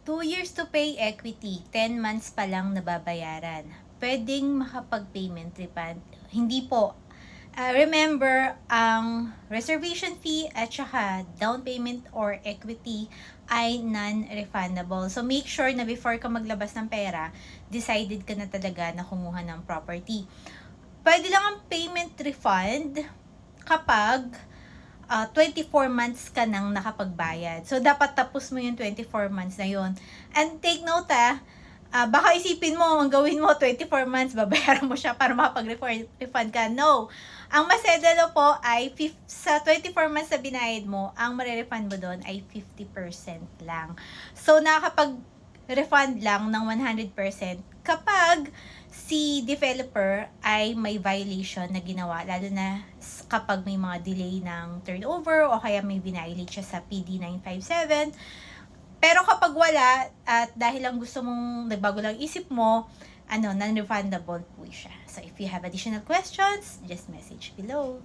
2 years to pay equity, 10 months pa lang nababayaran. Pwedeng makapag-payment refund? Hindi po. Remember, ang reservation fee at saka down payment or equity ay non-refundable. So, make sure na before ka maglabas ng pera, decided ka na talaga na kumuha ng property. Pwede lang ang payment refund kapag 24 months ka nang nakapagbayad. So, dapat tapos mo yung 24 months na yun. And take note baka isipin mo, ang gawin mo, 24 months, babayaran mo siya para makapag-refund ka. No. Ang masedalo po ay sa 24 months na binayad mo, ang marirefund mo doon ay 50% lang. So, nakakapag-refund lang ng 100% kapag si developer ay may violation na ginawa, lalo na kapag may mga delay ng turnover o kaya may violate siya sa PD 957. Pero kapag wala at dahil lang gusto mong nagbago lang isip mo, non-refundable po siya. So if you have additional questions, just message below.